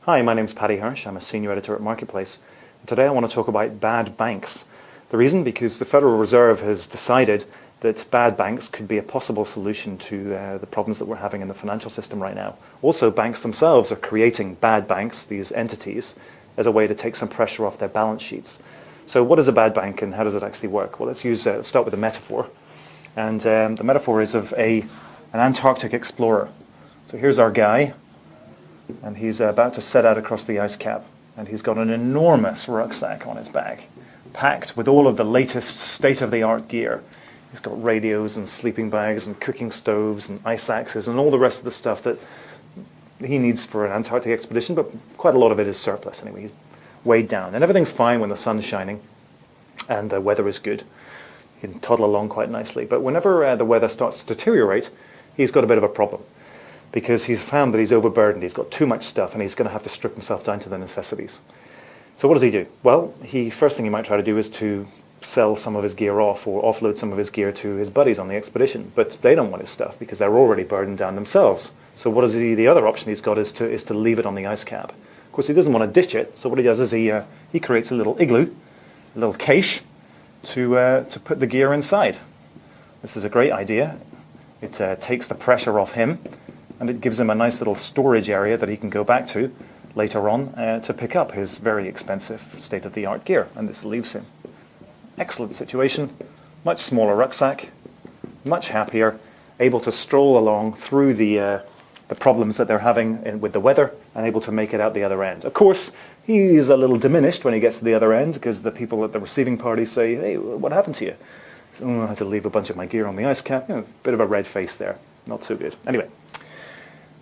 Hi, my name's Paddy Hirsch. I'm a Senior Editor at Marketplace. Today I want to talk about bad banks. The reason? Because the Federal Reserve has decided that bad banks could be a possible solution to the problems that we're having in the financial system right now. Also, banks themselves are creating bad banks, these entities, as a way to take some pressure off their balance sheets. So what is a bad bank and how does it actually work? Well, let's start with a metaphor. And the metaphor is of an Antarctic explorer. So here's our guy, and he's about to set out across the ice cap, and he's got an enormous rucksack on his back, packed with all of the latest state-of-the-art gear. He's got radios and sleeping bags and cooking stoves and ice axes and all the rest of the stuff that he needs for an Antarctic expedition, but quite a lot of it is surplus anyway. He's weighed down, and everything's fine when the sun's shining and the weather is good. He can toddle along quite nicely, but whenever the weather starts to deteriorate, he's got a bit of a problem, because he's found that he's overburdened, he's got too much stuff, and he's going to have to strip himself down to the necessities. So what does he do? Well, first thing he might try to do is to sell some of his gear off or offload some of his gear to his buddies on the expedition, but they don't want his stuff because they're already burdened down themselves. So what is the other option he's got is to leave it on the ice cap. Of course, he doesn't want to ditch it, so what he does is he creates a little igloo, a little cache, to put the gear inside. This is a great idea. It takes the pressure off him, and it gives him a nice little storage area that he can go back to later on to pick up his very expensive state-of-the-art gear, and this leaves him. Excellent situation, much smaller rucksack, much happier, able to stroll along through the problems that they're having with the weather and able to make it out the other end. Of course, he is a little diminished when he gets to the other end because the people at the receiving party say, "Hey, what happened to you?" So, I had to leave a bunch of my gear on the ice cap. Bit of a red face there, not so good. Anyway.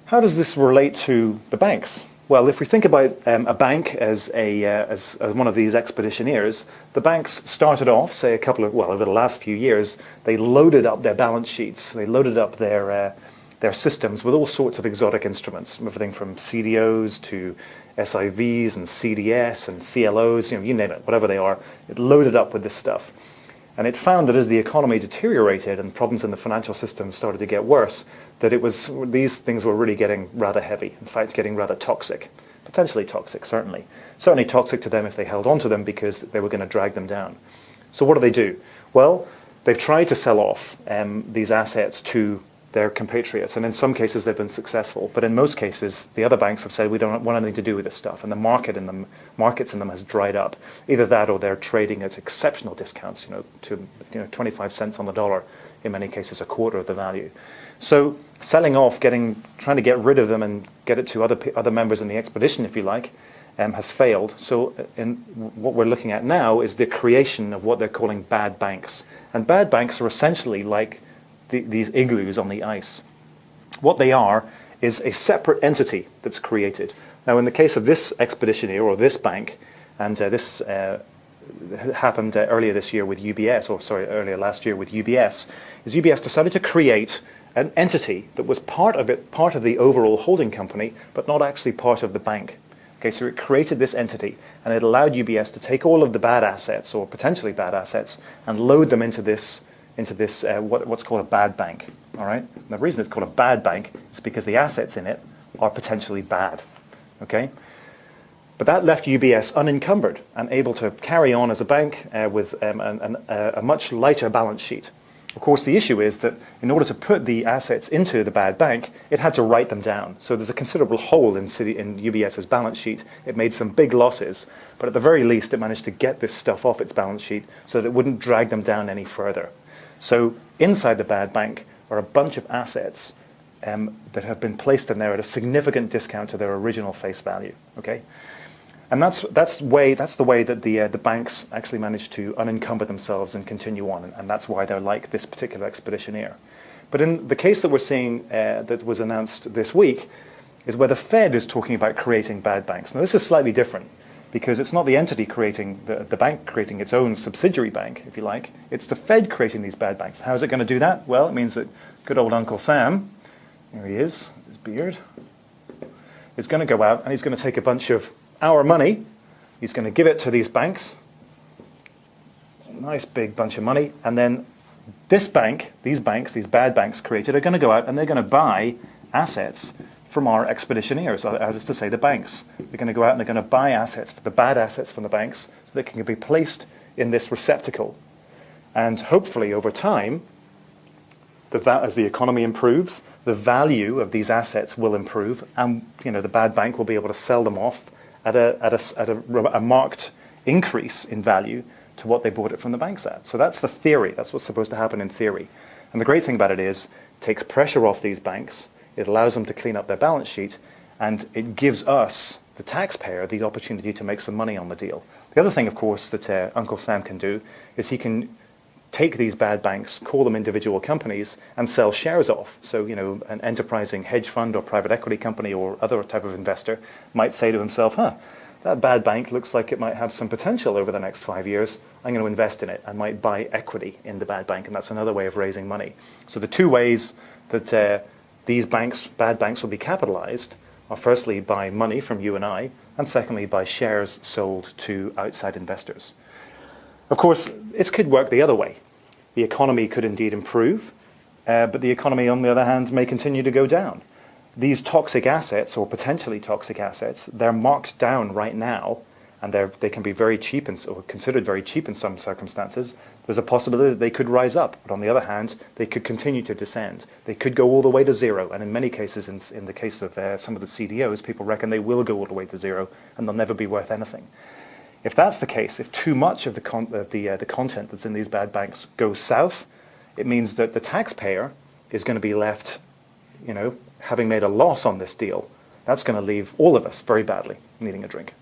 How does this relate to the banks? Well, if we think about a bank as one of these expeditioneers, the banks started off, say over the last few years, they loaded up their balance sheets, they loaded up their systems with all sorts of exotic instruments, everything from CDOs to SIVs and CDS and CLOs, you name it, whatever they are, it loaded up with this stuff. And it found that as the economy deteriorated and problems in the financial system started to get worse, that these things were really getting rather heavy, in fact getting rather toxic, potentially toxic, certainly toxic to them if they held on to them because they were going to drag them down. So what do? Well, they've tried to sell off these assets to their compatriots, and in some cases they've been successful, but in most cases the other banks have said we don't want anything to do with this stuff, and the markets in them has dried up. Either that or they're trading at exceptional discounts, to 25 cents on the dollar, in many cases a quarter of the value. So selling off, trying to get rid of them and get it to other members in the expedition, if you like, has failed. So what we're looking at now is the creation of what they're calling bad banks. And bad banks are essentially like these igloos on the ice. What they are is a separate entity that's created. Now, in the case of this expedition here, or this bank, and this happened earlier last year with UBS, is UBS decided to create an entity that was part of the overall holding company, but not actually part of the bank. Okay, so it created this entity, and it allowed UBS to take all of the bad assets, or potentially bad assets, and load them into this what's called a bad bank. All right. And the reason it's called a bad bank is because the assets in it are potentially bad. Okay. But that left UBS unencumbered and able to carry on as a bank with a much lighter balance sheet. Of course, the issue is that in order to put the assets into the bad bank, it had to write them down. So there's a considerable hole in UBS's balance sheet. It made some big losses, but at the very least, it managed to get this stuff off its balance sheet so that it wouldn't drag them down any further. So inside the bad bank are a bunch of assets that have been placed in there at a significant discount to their original face value. Okay. And that's the way that the banks actually manage to unencumber themselves and continue on, and that's why they're like this particular expedition here. But in the case that we're seeing that was announced this week is where the Fed is talking about creating bad banks. Now this is slightly different because it's not the entity creating, the bank creating its own subsidiary bank, if you like. It's the Fed creating these bad banks. How is it going to do that? Well, it means that good old Uncle Sam, here he is, his beard, is going to go out and he's going to take a bunch of our money, he's going to give it to these banks, a nice big bunch of money, and then these bad banks created are going to go out and they're going to buy assets from our expeditioneers, that is to say the banks. They're going to go out and they're going to buy assets, the bad assets from the banks, so they can be placed in this receptacle. And hopefully over time, as the economy improves, the value of these assets will improve, and the bad bank will be able to sell them off at a marked increase in value to what they bought it from the banks at. So that's the theory. That's what's supposed to happen in theory. And the great thing about it is, it takes pressure off these banks. It allows them to clean up their balance sheet, and it gives us, the taxpayer, the opportunity to make some money on the deal. The other thing, of course, that Uncle Sam can do is he can take these bad banks, call them individual companies, and sell shares off. So, an enterprising hedge fund or private equity company or other type of investor might say to himself, that bad bank looks like it might have some potential over the next 5 years. I'm going to invest in it. I might buy equity in the bad bank, and that's another way of raising money. So the two ways that these bad banks will be capitalized are firstly by money from you and I, and secondly by shares sold to outside investors. Of course, this could work the other way. The economy could indeed improve, but the economy, on the other hand, may continue to go down. These toxic assets, or potentially toxic assets, they're marked down right now, and they can be very cheap or considered very cheap in some circumstances. There's a possibility that they could rise up, but on the other hand, they could continue to descend. They could go all the way to zero, and in many cases, in the case of some of the CDOs, people reckon they will go all the way to zero, and they'll never be worth anything. If that's the case, if too much of the content that's in these bad banks goes south, it means that the taxpayer is going to be left, having made a loss on this deal. That's going to leave all of us very badly, needing a drink.